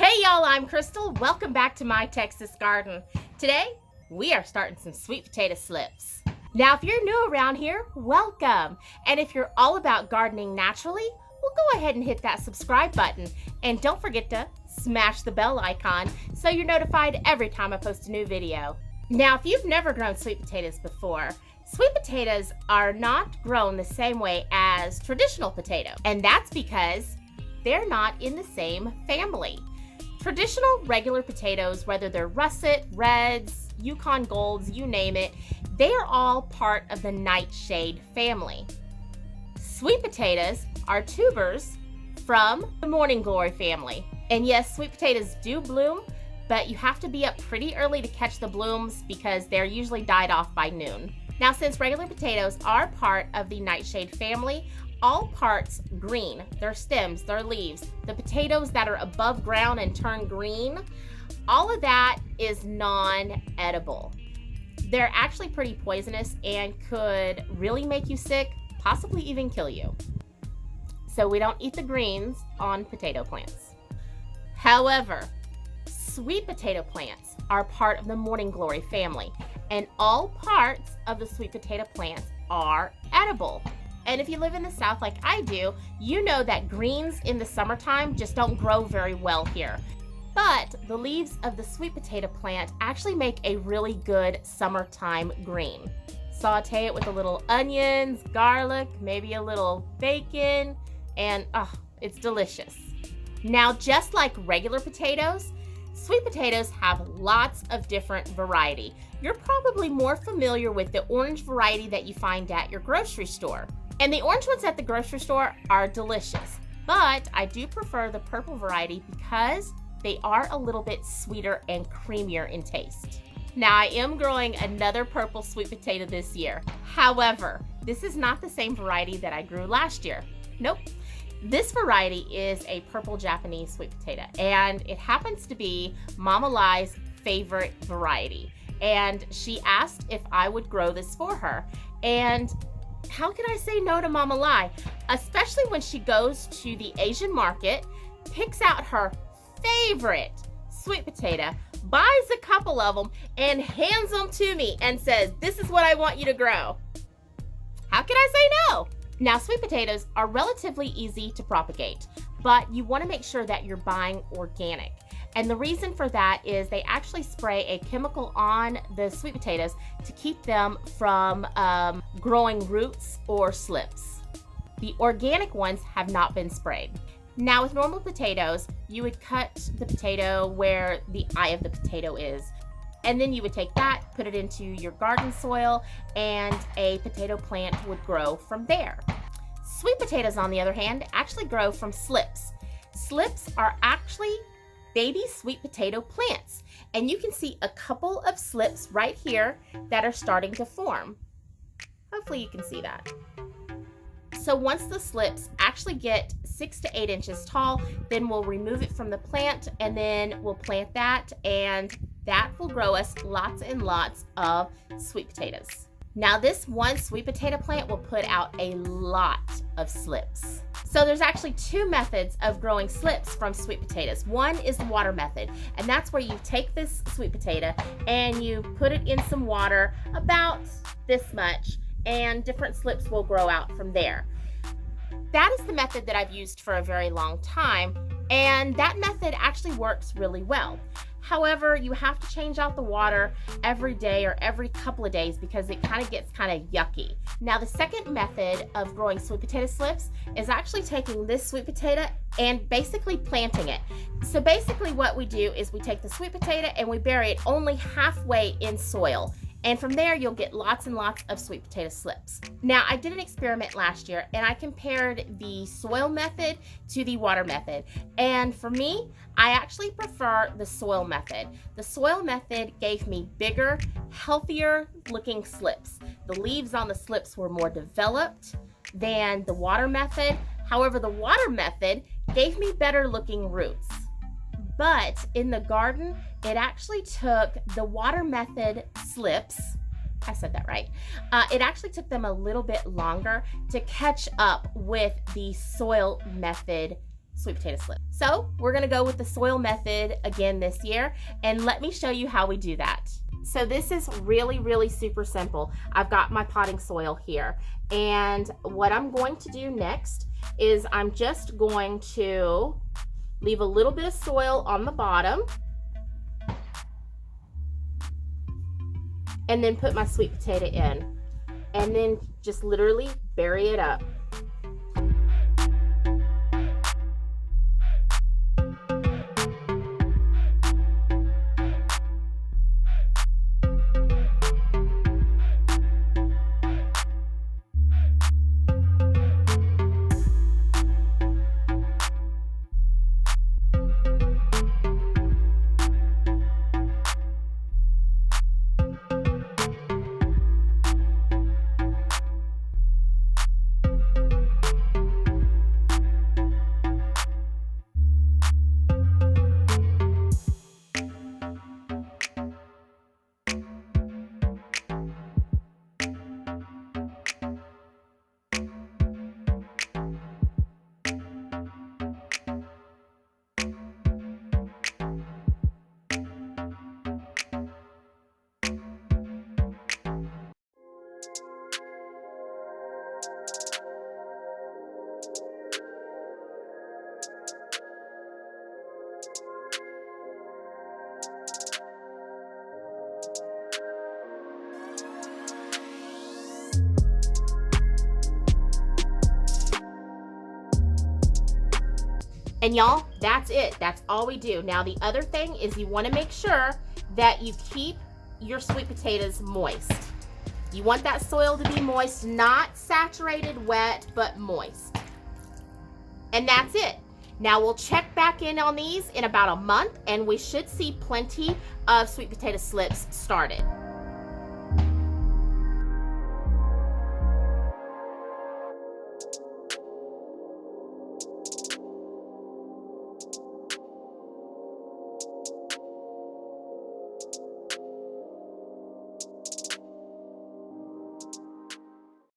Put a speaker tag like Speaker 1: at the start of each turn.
Speaker 1: Hey y'all, I'm Krystal. Welcome back to my Texas garden. Today, we are starting some sweet potato slips. Now, if you're new around here, welcome. And if you're all about gardening naturally, well, go ahead and hit that subscribe button. And don't forget to smash the bell icon so you're notified every time I post a new video. Now, if you've never grown sweet potatoes before, sweet potatoes are not grown the same way as traditional potato. And that's because they're not in the same family. Traditional regular potatoes, whether they're russet, reds, Yukon golds, you name it, they are all part of the nightshade family. Sweet potatoes are tubers from the morning glory family. And yes, sweet potatoes do bloom, but you have to be up pretty early to catch the blooms because they're usually died off by noon. Now, since regular potatoes are part of the nightshade family, all parts green, their stems, their leaves, the potatoes that are above ground and turn green, all of that is non-edible. They're actually pretty poisonous and could really make you sick, possibly even kill you. So we don't eat the greens on potato plants. However, sweet potato plants are part of the morning glory family, and all parts of the sweet potato plants are edible. And if you live in the South like I do, you know that greens in the summertime just don't grow very well here. But the leaves of the sweet potato plant actually make a really good summertime green. Saute it with a little onions, garlic, maybe a little bacon, and it's delicious. Now, just like regular potatoes, sweet potatoes have lots of different variety. You're probably more familiar with the orange variety that you find at your grocery store. And the orange ones at the grocery store are delicious, but I do prefer the purple variety because they are a little bit sweeter and creamier in taste. Now, I am growing another purple sweet potato this year. However, this is not the same variety that I grew last year. Nope. This variety is a purple Japanese sweet potato, and it happens to be Mama Lai's favorite variety. And she asked if I would grow this for her. And how can I say no to Mama Lai? Especially when she goes to the Asian market, picks out her favorite sweet potato, buys a couple of them, and hands them to me and says, "This is what I want you to grow." How can I say no? Now, sweet potatoes are relatively easy to propagate, but you want to make sure that you're buying organic. And the reason for that is they actually spray a chemical on the sweet potatoes to keep them from growing roots or slips. The organic ones have not been sprayed. Now, with normal potatoes, you would cut the potato where the eye of the potato is. And then you would take that, put it into your garden soil, and a potato plant would grow from there. Sweet potatoes, on the other hand, actually grow from slips. Slips are actually baby sweet potato plants, and you can see a couple of slips right here that are starting to form. Hopefully you can see that. So once the slips actually get 6 to 8 inches tall, then we'll remove it from the plant, and then we'll plant that, and that will grow us lots and lots of sweet potatoes. Now, this one sweet potato plant will put out a lot of slips. So there's actually 2 methods of growing slips from sweet potatoes. One is the water method, and that's where you take this sweet potato and you put it in some water about this much, and different slips will grow out from there. That is the method that I've used for a very long time, and that method actually works really well. However, you have to change out the water every day or every couple of days because it kind of gets kind of yucky. Now, the second method of growing sweet potato slips is actually taking this sweet potato and basically planting it. So basically what we do is we take the sweet potato and we bury it only halfway in soil. And from there, you'll get lots and lots of sweet potato slips. Now, I did an experiment last year, and I compared the soil method to the water method. And for me, I actually prefer the soil method. The soil method gave me bigger, healthier looking slips. The leaves on the slips were more developed than the water method. However, the water method gave me better looking roots. But in the garden, it actually took the water method slips, I said that right, it actually took them a little bit longer to catch up with the soil method sweet potato slip. So we're gonna go with the soil method again this year, and let me show you how we do that. So this is really, really super simple. I've got my potting soil here, and what I'm going to do next is I'm just going to leave a little bit of soil on the bottom and then put my sweet potato in, and then just literally bury it up. And y'all, that's it. That's all we do. Now, the other thing is you want to make sure that you keep your sweet potatoes moist. You want that soil to be moist, not saturated wet, but moist. And that's it. Now we'll check back in on these in about a month, and we should see plenty of sweet potato slips started.